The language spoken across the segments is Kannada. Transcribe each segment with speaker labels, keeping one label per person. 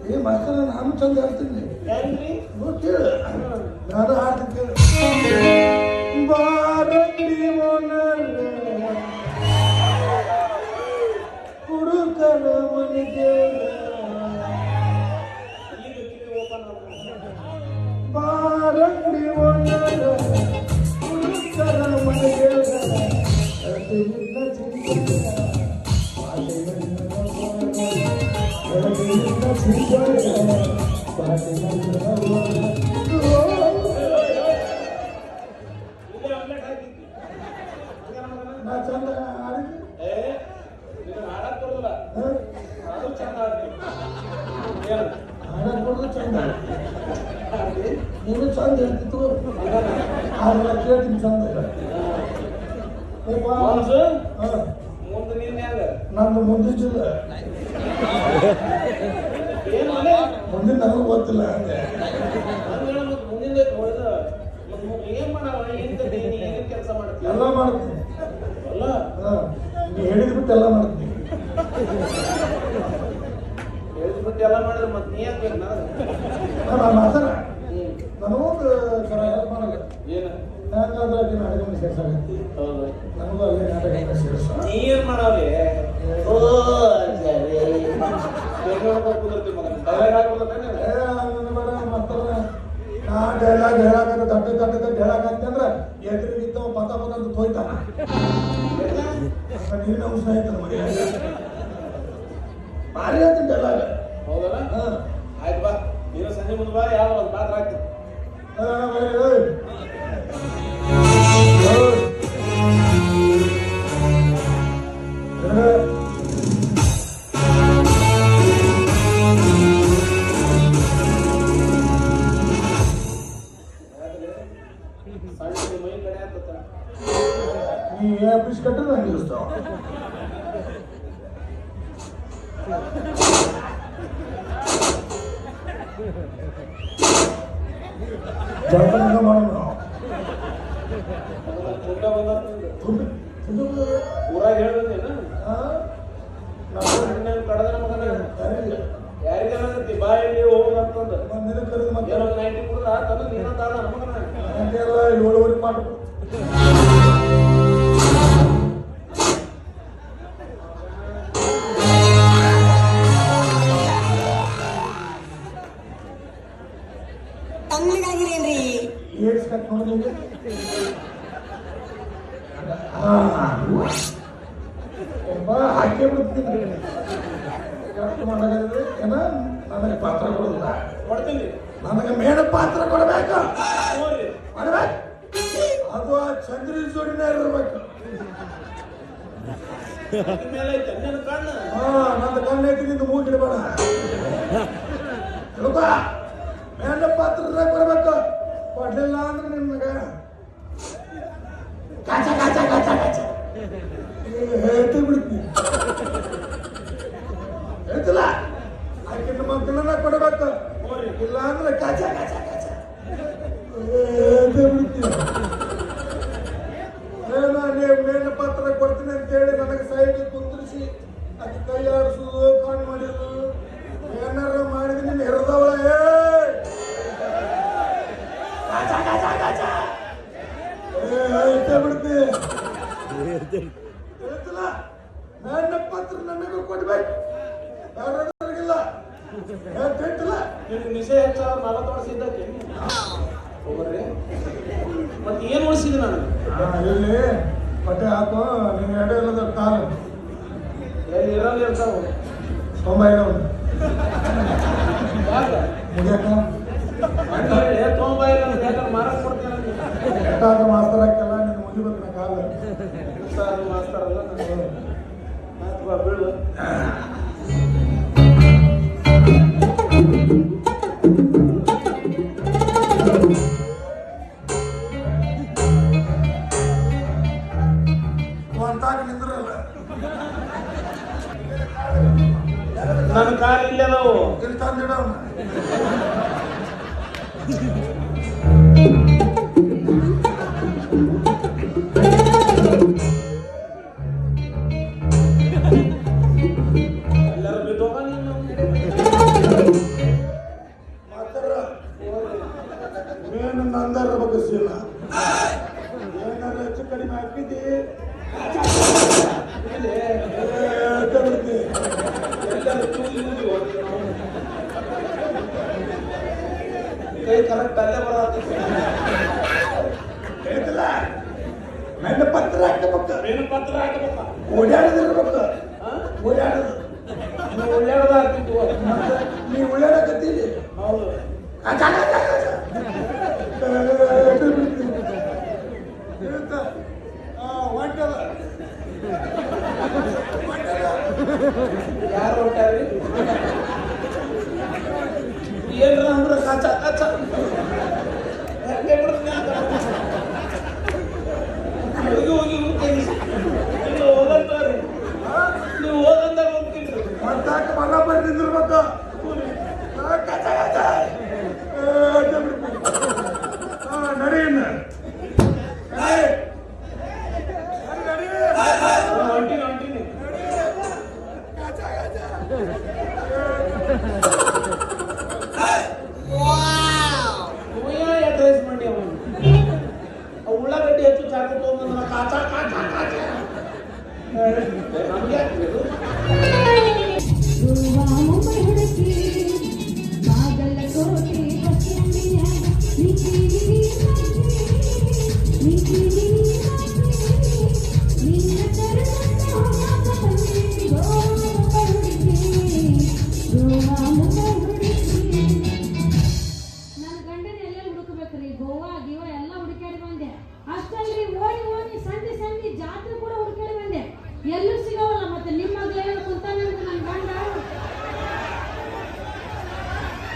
Speaker 1: ಏ ಮಾಸ್ತರ ನಾನು ಚಂದ ಹೇಳ್ತೀನಿ ಕೇಳ ನಾನು ಹಾಡ್ತೀನಿ ಬಾರಂಗಿ ಕುಡುಕರ ಮನೆಗೆ ಬಾರಂಗಿ ಕುಡುಕರ ಮನೆಗೆ ನೀನು ಚಂದ ಹೇಳ್ತಿತ್ತು ಆದ್ರೆ ಕೇಳ್ತೀನಿ ಚಂದ ನಂದು ಮುಂದಿನ ಜಿಲ್ಲೆ ಮುಂದಿನ ನನಗೂ ಗೊತ್ತಿಲ್ಲ ಎಲ್ಲ ಮಾಡ್ತೀನಿ ನೀ ಹೇಳಿದ್ಬಿಟ್ಟು ಎಲ್ಲ ಮಾಡ್ತೀನಿ
Speaker 2: ಎಲ್ಲ ಮಾಡಿದ್ರೆ ಮತ್ತೆ ನೀ ಯಾಕೆ
Speaker 1: ನಾನು ಮಾತಾಡ ನನಗೂ ಹೆಲ್ಪ್ ಮಾಡಲ್ಲ
Speaker 2: ಏನು
Speaker 1: ಹೆಂಗಾದ್ರೆ ಅಡುಗೆ ಸೇರ್ಸ ನನಗೂ ಅಲ್ಲೇ ನಾಟಕ ಸೇರ್ಸ
Speaker 2: ನೀ ಏನ್ ಮಾಡಾವ್ರಿ
Speaker 1: ನಾ ಡೈಲಾಗ್ ಹೇಳಾಕಂತ ತಟ್ಟೆ ಹೇಳಾಕಂತ ಅಂದ್ರೆ ಎದುರಿಗಿದ್ದ ಪದ ಅಂತ ತೋಯ್ತಾನ ನೀನು ಅಂಶ ಆಯ್ತಾನ ಮನೆ ಭಾರಿ ಆಯ್ತು ಡೈಲಾಗ್
Speaker 2: ಹೌದಲ್ಲ ಆಯ್ತು ಬಾ ನೀನು ಸಂಜೆ ಮುಂದೆ ಬಾ ಯಾವ ಒಂದು ಪಾತ್ರ ಆಗ್ತದೆ ಮೈ ಕಡೆ ಆಗ್ತದ
Speaker 1: ನೀ ಆಫೀಸ್ ಕಟ್ಟಿದ್ರೆ ಹಂಗೆ ಇರ್ತಾವ ಜಾತ್ರೆ ಮಾಡೋಣ
Speaker 2: ಊರಾಗ ಹೇಳ್ದೇನ ಕಡದನ ಮಗನ ಯಾರಿಗೆಲ್ಲ ಬಾಯಲ್ಲಿ ಹೋಗುದಂತಂದು
Speaker 1: ಕರೆದು ಮತ್ತೆ
Speaker 2: ನೈಂಟಿ ಕುಡಿದ ಆತಂದ್ರೆ ನೀನ ತಾಳ ಮಗನ
Speaker 1: ಎಲ್ಲ ಏಳುವರೆ ಮಾಡು ಏಡ್ಸ್ ಕಟ್ ನೋಡಿದ್ರೆ ಹಾಕಿ ಬಿಡ್ತೀನಿ ಮಾಡಾದ್ರೆ ಏನ ನನಗೆ ಪಾತ್ರ ಕೊಡೋದಿಲ್ಲ
Speaker 2: ಕೊಡ್ತೀನಿ
Speaker 1: ನನಗೆ ಮೇಡ ಪಾತ್ರ ಕೊಡಬೇಕು ಮಾಡ್ಬೇಕು ಅದು ಆ ಚಂದ್ರಿ ಜೋಡಿನೇ ಇರಬೇಕು ನನ್ನ ಕಣ್ಣು ಐತಿ ನಿಂದು ಮೂಗಿಡಬೇಡ ತಿಳ್ಕೊ ಮೇಡ ಪಾತ್ರದಾಗ ಬರಬೇಕು ಕೊಡ್ಲಿಲ್ಲ ಅಂದ್ರೆ ನಿಮ್ಗೆ ಕಾಚ ಕಾಚ ಕಾಚ ಕಾಚ ಹೇಳ್ತಿ ಬಿಡ್ತೀನಿ ಹೇಳ್ತಿಲ್ಲ ಆಕಿನ ಮಕ್ಕಳನ್ನ ಕೊಡಬೇಕು ಇಲ್ಲ ಅಂದ್ರೆ ಕಾಚ ಕಾಚ ಕಾಚ ಹೇಳ್ತಿ ಬಿಡ್ತೀನಿ ಮೇಲಿನ ಪಾತ್ರ ಕೊಡ್ತೀನಿ ಅಂತೇಳಿ ನನಗೆ ಸೈಡ್ ಕುಂದ್ರಿಸಿ ಅದು ಕೈ ಆಡಿಸೋದು ಕಾಣ್ ಮಾಡಿದ್ರು ಏನಾರ ಮಾಡಿದ್ರೆ ನೀನು ಹೆರದವಳ ಬಿಡ್ತಿ ಹೇಳ್ತಿಲ್ಲ ನನ್ನ ಪಾತ್ರ ನನಗೂ ಕೊಡ್ಬೇಕು ಯಾರಿಲ್ಲ ಹೇಳ್ತಿಲ್ಲ
Speaker 2: ನಿಷೇ ಹೆಚ್ಚ 40 ವರ್ಷ ಇದ್ದಕ್ಕೆ ಹೋಗ್ರಿ ಮತ್ತೆ ಏನು ಉಳಿಸಿದೆ ನಾನು
Speaker 1: ಇಲ್ಲಿ ಬಟ್ಟೆ ಹಾಕು ನೀನು ಎಡೆ ಇಲ್ಲದ ಕಾಲು
Speaker 2: ಎಲ್ಲಿ ಇರೋದು ಇರ್ತಾವ
Speaker 1: ತೊಂಬೈದು
Speaker 2: ಮುಗಿಯಕ್ಕ ಮಾರಾಟ ಕೊಡ್ತೇನೆ
Speaker 1: ಎಟ್ಟಾದ ಮಾಸ್ತರ ಹಾಕಲ್ಲ ನೀನು ಮುಗಿಬೇಕು ನಾ ಕಾಲ
Speaker 2: ಮಾಸ್ತರ ಅಲ್ಲ ಬೀಳು ನನ್ನ ಕಾಲು ಇಲ್ಲೇ ಅದಾವು
Speaker 1: ಇಲ್ಲಿ ತಂದಿಡ
Speaker 2: ಎಲ್ಲರೂ ಬಿದ್ದೋಗ ನೀನು
Speaker 1: ತೋರಿಸಿಲ್ಲ ಏನಾದ್ರು ಹೆಚ್ಚು ಕಡಿಮೆ ಹಾಕಿದ್ದಿ
Speaker 2: ಕೈ ಕರೆಕ್ಟ್ ಅಲ್ಲೇ ಬರತ್ತೆ
Speaker 1: ಹೇಳ್ತಿಲ್ಲ ನನ್ನ ಪತ್ರ ಹಾಕಬೇಕು
Speaker 2: ಏನು ಪತ್ರ ಹಾಕಬೇಕ
Speaker 1: ಓಡಾಡದಿರ್ಬೇಕು ಓಡಾಡೋದು
Speaker 2: ಒಳ್ಳೆಯದ ಆಗ್ತಿತ್ತು
Speaker 1: ನೀ ಓಡಾಡಕತ್ತೀವಿ
Speaker 2: ಹೌದು ಯಾರು ಹೊಂಟಾರಿ ಏನ್ರ ಅಂದ್ರೆ ಕಾಚ ಕಾಚ ಹೋಗಿ ಹೋಗ್ತೀನಿ ನೀವು ಹೋಗಂತಾರಿ ನೀವು ಹೋಗಂದಾಗ ಹೋಗ್ತೀನಿ
Speaker 1: ಮತ್ತಾಕ ಮಗ ಬಂದು ನಿಂದಿರ್ಬೇಕು ನಡೀನ
Speaker 2: ಹೊಂಟೀನಿ ಹೊಂಟೀನಿ ಡ್ರೆಸ್ ಮಾಡಿ ಅವನು ಉಳ್ಳಾಗಡ್ಡಿ ಹೆಚ್ಚು ಚಾಕು ತಗೊಂಡ್ಬಂದ ಕಾಚ ಕಾಚ ಕಾಚ ನಮ್ಗೆ ಆಗ್ತದೆ
Speaker 3: ಎಲ್ಲೂ ಸಿಗವಲ್ಲ ಮತ್ತೆ ನಿಮ್ಮ ಮಗಳೇ ಕುಂತಾನೆ ನನ್ನ ಗಂಡ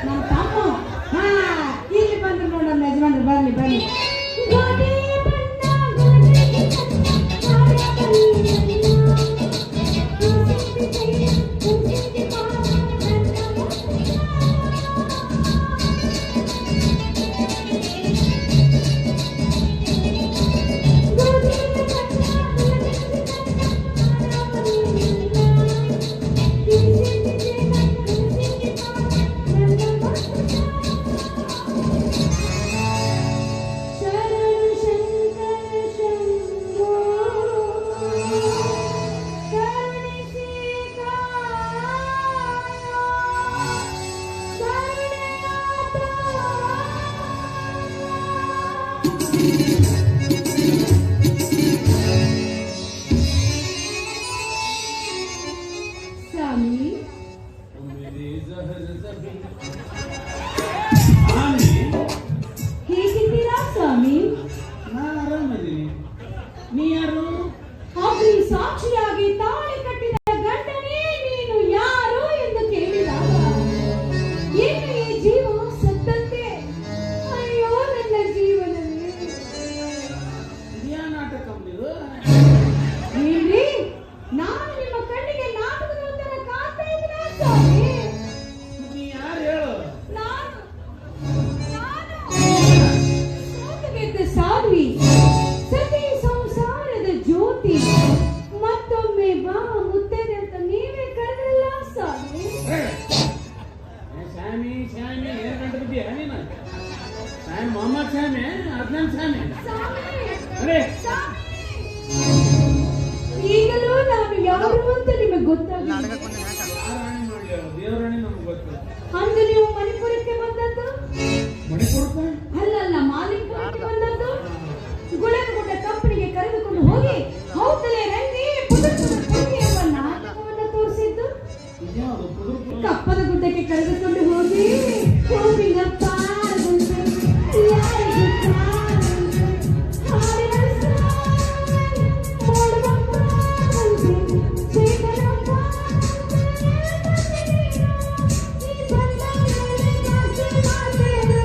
Speaker 3: ನನ್ನ ತಮ್ಮ ಇಲ್ಲಿ ಬಂದ್ರು ನೋಡ ನನ್ನ ಯಜಮಾನ್ರು ಬರ್ಲಿ ಬನ್ನಿ ಹೇಗಿದ್ದೀರಾ ಸ್ವಾಮಿ?
Speaker 2: ನಾನು ಆರಾಮದೀನಿ. ನೀ ಯಾರು?
Speaker 3: ಅಗ್ನಿ ಸಾಕ್ಷಿಯಾಗಿ ತಾಳಿ ಕಟ್ಟಿದ ಗಂಡನೇ ನೀನು ಯಾರು ಎಂದು ಕೇಳಿದಾಗ ಏನು ಈ ಜೀವ ಸತ್ತಂತೆ ಅಯ್ಯೋ ನನ್ನ ಜೀವನವೇ
Speaker 2: ಯಾ ನಾಟಕ ಇದು?
Speaker 3: ಏನ್ರಿ ನಾನು ನಿಮ್ಮ ಕಣ್ಣಿಗೆ ನಾಟಕದ ಉತ್ತರ ಕಾಣ್ತಾ ಇದ್ದೀನ ಸ್ವಾಮಿ.
Speaker 2: ನೀ ಯಾರು ಹೇಳು?
Speaker 3: ನಾನು ಸೋತಗೆದ್ದ ಸಾಧ್ವಿ ಸತಿ ಸಂಸಾರದ ಜ್ಯೋತಿ ಮತ್ತೊಮ್ಮೆ ಬಾ ಮುತ್ತೈದೆ ಅಂತ ನೀವೇ ಕರೆದ್ರಲ್ಲ ಸ್ವಾಮಿ.
Speaker 2: ಸ್ವಾಮಿ ಸ್ವಾಮಿ ಏನ್ ಗಂಟೆ ಬಿದ್ದೀಯ ನೀನು? ಸ್ವಾಮಿ ಮೊಹಮ್ಮದ್ ಸ್ವಾಮಿ ಅದ್ನಾನ್ ಸ್ವಾಮಿ ಅರೇ
Speaker 3: ಈಗಲೂ ನಾನು ಯಾರು ಅಂತ ನಿಮಗೆ ಗೊತ್ತಾಗಿಲ್ಲ.
Speaker 2: ರಾಣಿ ಮಾಡಿ ಹೇಳು, ದೇವರಾಣಿ ನಮ್ಗೆ ಗೊತ್ತಿಲ್ಲ.
Speaker 3: ಅಂದು ನೀವು ಮಣಿಪುರಕ್ಕೆ ಬಂದದ್ದು
Speaker 2: ಮಣಿಪುರಕ್ಕೆ
Speaker 3: ಅಲ್ಲಲ್ಲ ಮಾಲಿಕಕ್ಕೆ ಬಂದದ್ದು ಗುಳಗುಡ್ಡ ಕಂಪನಿಗೆ ಕರೆದುಕೊಂಡು ಹೋಗಿ ಹೌದಲೇ ರಂಗಿ ಪುದುರ್ಪುದುರ್ ಎಂಬ ನಾಟಕವನ್ನು ತೋರಿಸಿದ್ದು
Speaker 2: ಇದ್ಯಾವುದು ಪುದುರ್ಪುರ?
Speaker 3: ಕಪ್ಪದ ಗುಡ್ಡಕ್ಕೆ ಕರೆದುಕೊಂಡು ಹೋಗಿ ಹೂವಿನ ಪಾರದಂತೆ ಯಾರಿಗೂ ಕಾಣದಂತೆ ಹಾಡಿನ ಸಾಲಲ್ಲಿ ಮೋಡುವ ಪಾದಂತೆ ಚೇತನ ಪಾದಂತೆ ನೀ ಬಂದ ಮೇಲೆ ನಾಚಿ ಮಾತೇನು.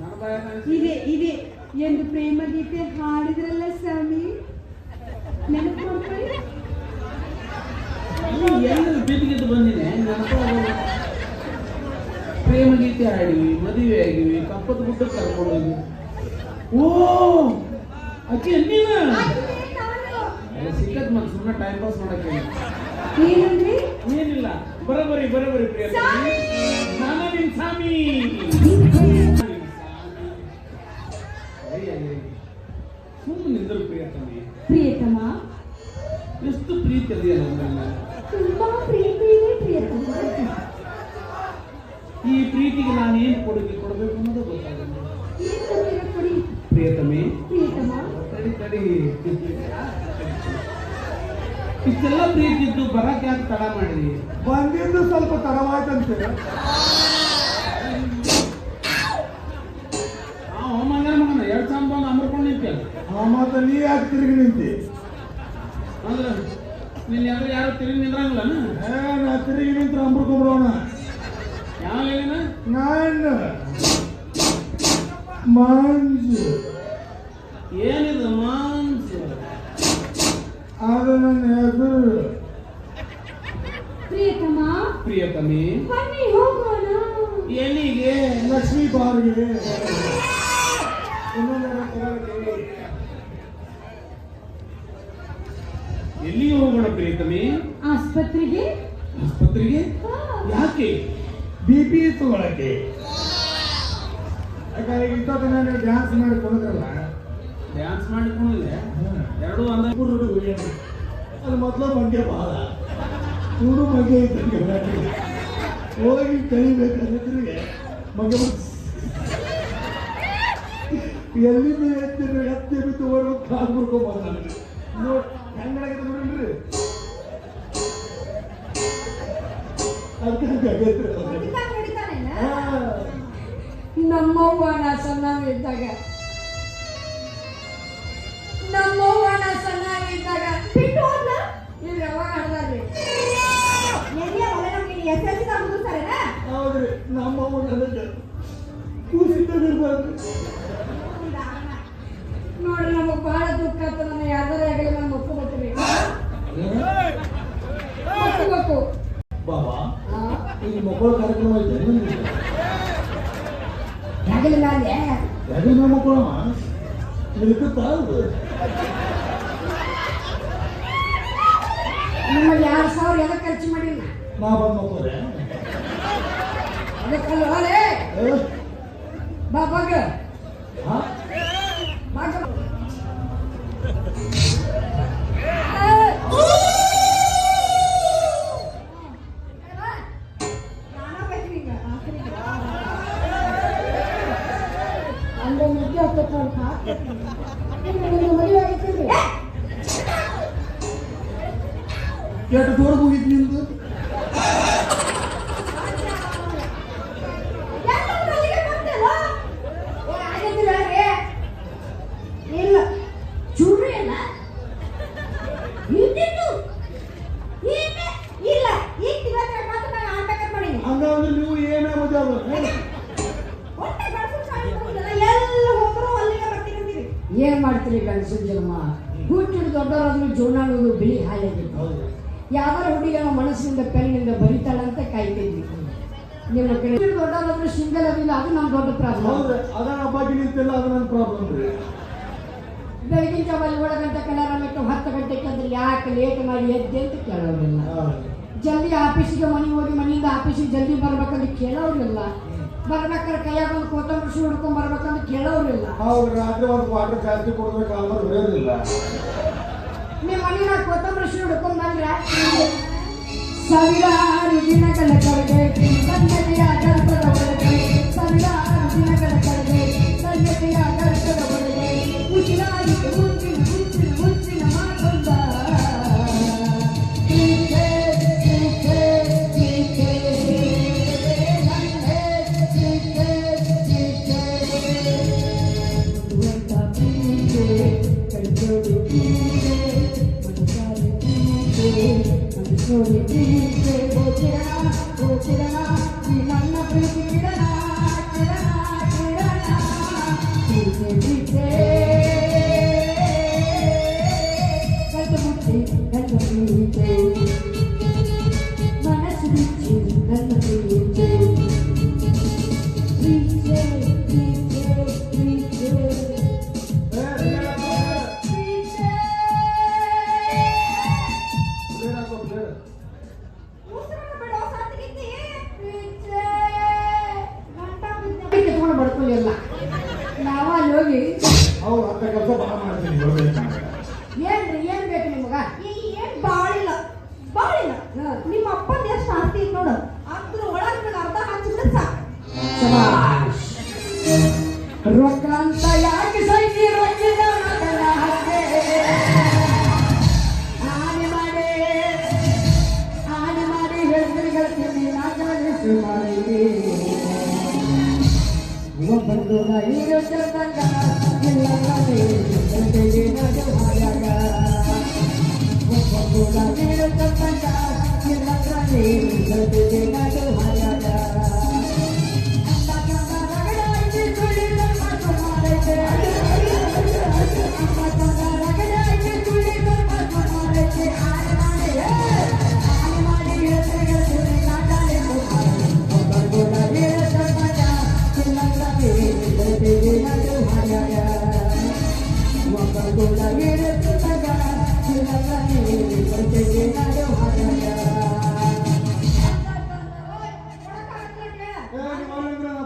Speaker 2: ನನ್ನ ಬಾಯ
Speaker 3: ಇದೆ ಇದೆ ಎಂದು ಪ್ರೇಮ ಗೀತೆ ಹಾಡಿದ್ರಲ್ಲ ಸ್ವಾಮಿ, ನೆನಪು ಮಾಡ್ಕೊಳ್ಳಿ.
Speaker 2: ಎಲ್ಲರೂ ಬಿದ್ದಿಗಿದ್ದು ಬಂದಿದೆ ನೆನಪಾಗಲ್ಲ. ಪ್ರೇಮ ಗೀತೆ ಹಾಡಿವಿ, ಮದುವೆ ಆಗಿವಿ, ಕಪ್ಪದ ಗುಡ್ಡಕ್ಕೆ ಕರ್ಕೊಂಡು ಹೋಗಿ. ಓ ಅಕ್ಕಿ ನೀನ
Speaker 3: ಅದೇ ನಾನು.
Speaker 2: ಅಲ್ಲ ಸಿಕ್ಕದ್ ಮತ್ತೆ ಸುಮ್ಮನೆ ಟೈಮ್ ಪಾಸ್ ಮಾಡಕ್ಕೆ
Speaker 3: ಏನಂದ್ರಿ?
Speaker 2: ಏನಿಲ್ಲ. ಬರೋಬರಿ ಪ್ರಿಯತಮೆ.
Speaker 3: ಸ್ವಾಮಿ!
Speaker 2: ನಾನು ನಿಮ್ ಸ್ವಾಮಿ. ಸುಮ್ಮನೆ ನಿಂದರು ಪ್ರಿಯತಮೆ.
Speaker 3: ಪ್ರಿಯತಮ,
Speaker 2: ಎಷ್ಟು ಪ್ರೀತಿ ಅದೆಯಲ್ಲ ನನ್ನ.
Speaker 3: ತುಂಬಾ ಪ್ರೀತಿ ಇದೆ ಪ್ರಿಯತಮ.
Speaker 2: ಈ ಪ್ರೀತಿಗೆ ನಾನು ಏನು ಕೊಡಬೇಕು ಅನ್ನೋದು ಗೊತ್ತಾಗಲ್ಲ.
Speaker 3: ಏನ್ ಕೊಡ್ತೀರಾ ಕೊಡಿ
Speaker 2: ಪ್ರಿಯತಮೆ.
Speaker 3: ಪ್ರಿಯತಮ.
Speaker 2: ತಡಿ ಇಷ್ಟೆಲ್ಲ ಪ್ರೀತಿ ಇದ್ದು ಬರಕ್ಕೆ ಯಾಕೆ ತಡ ಮಾಡಿದ್ರಿ?
Speaker 1: ಬಂದಿದ್ದು ಸ್ವಲ್ಪ ತಡವಾಯ್ತಂತೆ.
Speaker 2: ಮಗನ 2 ಸಾಂಬ ಅಮರ್ಕೊಂಡು ನಿಂತಲ್ಲ.
Speaker 1: ಮತ್ತೆ ನೀ ಯಾಕೆ ತಿರುಗಿ ನಿಂತಿ?
Speaker 2: ಅಂದ್ರೆ ನೀನ್ ಯಾರು ತಿರುಗಿ ನಿಂದ್ರಂಗಿಲ್ಲ.
Speaker 1: ನಾ ತಿರುಗಿ ನಿಂತ್ರ ಅಂಬ್ರಕೊಂಡ್ಬಿಡೋಣ.
Speaker 2: ಯಾವ ಏನ
Speaker 1: ನಾನು ಮಂಜು.
Speaker 2: ಏನಿದು ಮಾಂಸು?
Speaker 1: ಅದು ನನ್ನ ಹೆಸರು.
Speaker 3: ಪ್ರಿಯತಮ,
Speaker 2: ಪ್ರಿಯತಮೆ.
Speaker 3: ಬನ್ನಿ ಹೋಗೋಣ.
Speaker 2: ಎಲ್ಲಿಗೆ?
Speaker 1: ಲಕ್ಷ್ಮೀ ಬಾರ್ಗೆ.
Speaker 2: ಎಲ್ಲಿಗೆ ಹೋಗೋಣ ಪ್ರಿಯತಮೆ?
Speaker 3: ಆಸ್ಪತ್ರೆಗೆ.
Speaker 2: ಆಸ್ಪತ್ರೆಗೆ? ಯಾಕೆ?
Speaker 1: BP ತಗೊಳಕ್ಕೆ. ಯಾಕಂದ್ರೆ ಇಷ್ಟೊತ್ತು ನಾನು ಡ್ಯಾನ್ಸ್ ಮಾಡಿ ಕೊಡೋದ್ರಲ್ಲ.
Speaker 2: ಡ್ಯಾನ್ಸ್ ಮಾಡಿಕೊಂಡಿಲ್ಲ. ಎರಡು ಅಂದ
Speaker 1: ಅದು ಮೊದಲು ಬಗ್ಗೆ ಭಾಳ ಚೂರು ಬಗ್ಗೆ ಇದ್ದಂಗೆ ಹೋಗಿ ಕಲಿಬೇಕಾದ್ರೆ ಬಗ್ಗೆ ಎಲ್ಲಿಂದ ಎತ್ತಿ ಬಿತ್ತು ಓಡ್ಬೇಕು ಕಾಲು ಮುರ್ಕೊಂಬಂದ ನೋಡಿ ಹೆಂಗಾಗೈತೆ ನೋಡ್ರಿ.
Speaker 3: ನಮ್ಮವ್ವ ನಾ ಸಣ್ಣವಿದ್ದಾಗ ಬಿಟ್ಟು ಹೋದ್ಲ ನೀವು ಯಾವಾಗ ಆಡ್ದಾರ್ರಿ?
Speaker 1: ಹೌದ್ರಿ, ನಮ್ಮ ಕೂಸಿದ್ದರ್ಬಾರ್ದು
Speaker 3: ನೋಡ್ರಿ, ನಮಗ್ ಬಹಳ ದುಃಖ ಆಯ್ತು. ನನ್ನ ಯಾವ್ದಾರ ಆಗಲಿ ನಾನು ಒಪ್ಕೋಬೇಕು.
Speaker 1: ಬಾಬಾ ಈಗ ಮಕ್ಕಳ ಕಾರ್ಯಕ್ರಮ ಐತೆ
Speaker 3: ಆಗಲಿಲ್ಲ ಅಲ್ಲೇ
Speaker 1: ಯಾಕೆ ಮಕ್ಕಳ ನಿಲ್ಕುತ್ತಾ
Speaker 3: ನಿಮ್ಮಲ್ಲಿ 2,000 ಎಲ್ಲ ಖರ್ಚು ಮಾಡಿಲ್ಲ.
Speaker 1: ನಾ ಬಂದ್ ಮಕ್ಕಳೇ
Speaker 3: ಅದಕ್ಕಲ್ಲ ಬಾಬಾಗ
Speaker 1: ಎಷ್ಟು ದೂರ ಮುಗಿತು ನಿಮ್ದು?
Speaker 3: ಇಲ್ಲ ಚೂರು ಇಲ್ಲ ಇಲ್ಲ
Speaker 1: ಹಂಗಾದ್ರೆ ನೀವು ಏನೇ ಮಜಾ
Speaker 3: ಏನ್ ಮಾಡ್ತೀರಿ ಗಂಡಸಿನ ಜನ್ಮ? ಹುಟ್ಟಿದ ದೊಡ್ಡವರಾದ್ರೂ ಜೀವನ ಅನ್ನೋದು ಬಿಳಿ ಹಾಯಾಗಿತ್ತು. ಯಾವಾಗ ಹುಡುಗ ಮನಸ್ಸಿನಿಂದ ಕಣ್ಣಿನಿಂದ ಬರಿತಾಳಂತ ಕಾಯ್ತಿದ್ವಿ. ನಿಮ್ಮ ಕಡೆ ದೊಡ್ಡವರಾದ್ರೂ ಸಿಂಗಲ್ ಅದಿಲ್ಲ, ಅದು ನಮ್ ದೊಡ್ಡ ಪ್ರಾಬ್ಲಮ್.
Speaker 1: ಅದನ್ನ ಹಬ್ಬಕ್ಕೆ ನಿಂತಿಲ್ಲ, ಅದು ನನ್ನ ಪ್ರಾಬ್ಲಮ್ ರೀ.
Speaker 3: ಬೆಳಗಿನ ಜಾವ 7 ಗಂಟೆ ಕಲಾರ ಬಿಟ್ಟು 10 ಗಂಟೆಗೆ ಅಂದ್ರೆ ಯಾಕೆ ಲೇಟ್ ಮಾಡಿ ಎದ್ದೆ ಅಂತ ಕೇಳೋರಿಲ್ಲ. ಜಲ್ದಿ ಆಫೀಸಿಗೆ ಹೋಗಿ ಮನೆಯಿಂದ ಆಫೀಸಿಗೆ ಜಲ್ದಿ ಬರ್ಬೇಕಂದ್ರೆ ಕೇಳೋರಿಲ್ಲ. ಬರ್ಬೇಕಾದ್ರೆ ಕೈಯಾಗ ಒಂದು ಕೊತ್ತಂಬರಿ ಶೂ ಹಿಡ್ಕೊಂಡ್ ಬರ್ಬೇಕಂದ್ರೆ ಕೇಳೋರಿಲ್ಲ.
Speaker 1: ಹೌದು, ರಾತ್ರಿ ಒಂದು ವಾಟರ್ ಜಾಸ್ತಿ ಕೊಡ್ಬೇಕು ಆಮೇಲೆ ಹೊರೆಯೋದಿಲ್ಲ.
Speaker 3: ನಿಮ್ಮ ಮನೆಯಾಗ ಕೊತ್ತಂಬರಿ ಶೂ ಹಿಡ್ಕೊಂಡ್ ಬಂದ್ರೆ ಸಾವಿರಾರು ದಿನಗಳ ಕಡೆಗೆ ಸಂಗತಿಯ ಗರ್ಭದ ಒಳಗೆ, ಸಾವಿರಾರು ದಿನಗಳ ಕಡೆಗೆ ಸಂಗತಿಯ ಗರ್ಭದ ಒಳಗೆ ಉಸಿರಾಡಿ ಮುಚ್ಚಿನ ಮಾತೊಂದ
Speaker 1: ಅಂತ ಕೆಲಸ ಭಾಳ ಮಾಡ್ತೀನಿ ಹೇಳ್ಬೇಕು.
Speaker 3: ಏನ್ರಿ ಏನ್ ಬೇಕು ನಿಮಗ?
Speaker 4: ಏನ್ ಬಾಳಿಲ್ಲ ಬಾಳಿಲ್ಲ ನಿಮ್ಮ ಅಪ್ಪನ ಎಷ್ಟು ಆಸ್ತಿ ಐತ್ ನೋಡು ಅದ್ರ ಒಳಗ್ ನನಗೆ ಅರ್ಧ ಹಚ್ಚಿಬಿಟ್ರೆ ಸಾಕು.
Speaker 3: ಶಬಾಷ್. ರೊಕ್ಕ ಅಂತ ಯಾಕೆ ಸೈತಿ ರೊಕ್ಕಿದ ಮಗನ ಹಕ್ಕೆ ಆನೆ ಮಾಡಿ ಹೇಳ್ತೀನಿ ನಾಗರಿಸಿ ಮಾಡಿ ಒಬ್ಬಂದು ಈಗ ಚಂದಂಗ ಇಲ್ಲ ಜೊತೆಗೆ ನಡು ಹಾಯಾಗ ಒಬ್ಬಂದು ಈಗ ಚಂದಂಗ ಇಲ್ಲ ಜೊತೆಗೆ ನಡು ಹಾಯಾಗ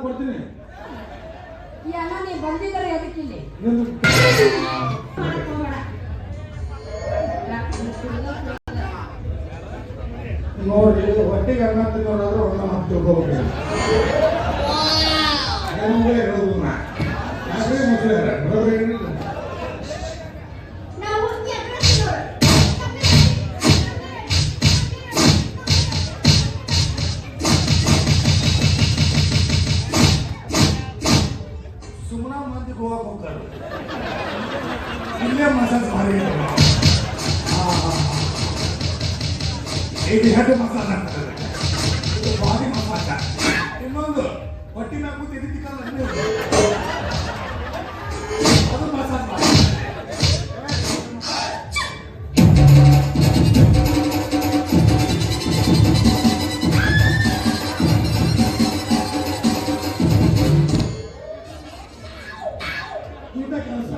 Speaker 1: ಕೊಡ್ತೀನಿ.
Speaker 3: ಈ ಅಣ್ಣ ನೀ ಬಂದಿದ್ದಾರೆ ಅದಕ್ಕಿಲ್ಲಿ
Speaker 1: ನೋಡಿ ಹೊಟ್ಟೆಗೆ ಅನ್ನ ತಿನ್ನೋದಾದ್ರೆ ಒಂದು ಮಾತು ತಿಳ್ಕೋಬೇಕು. ಹೇಳೋದು ನಾ ಯಾಕೆ ಮುಸ್ಲಿಮರ ಬರೋದು
Speaker 4: ನಾವು
Speaker 1: ಸುಮ್ಮನೆ ಮಂದಿ ಗೋವಾಕ್ಕೆ ಹೋಗ್ತಾರೆ. ಇಲ್ಲೇ ಮಸಾಜ್ ಮಾಡಿ ಇದು ಹೆಡ್ ಮಸಾಜ್ ಆಗ್ತದೆ, ಇದು ಬಾಡಿ ಮಸಾಜ. ಇನ್ನೊಂದು ಹೊಟ್ಟಿ ಮ್ಯಾಗ ಕೂತು ಎದಿತಿಕಲ್ಲ ಅದು ಮಸಾಜ್ ಮಾಡಿ. ಇಂಥ ಕೆಲಸ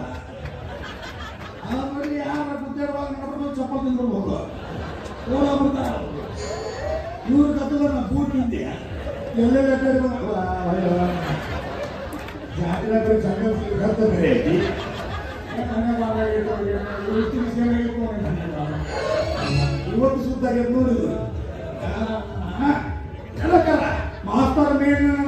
Speaker 1: ನೋಡಿ ಯಾರ ಗುದ್ದೇಡುವಾಗ ನೋಡಿದ್ರು ಚಪ್ಪಲ್ ತಿಂದಿರ್ಬೋದು. ಇವ್ರ ಕತ್ತಲ ನಾ ಬೂಟ್ ನಿಂತೆ ಎಲ್ಲೆಲ್ಲ ಜಾತ್ರೆ ಸಂಘ ಬೇರೆ ಐತಿ. ಇವತ್ತು ಸುತ್ತಾಗಿ ನೋಡಿದ್ರು ಮಾಸ್ತರ ಮೇಲಿನ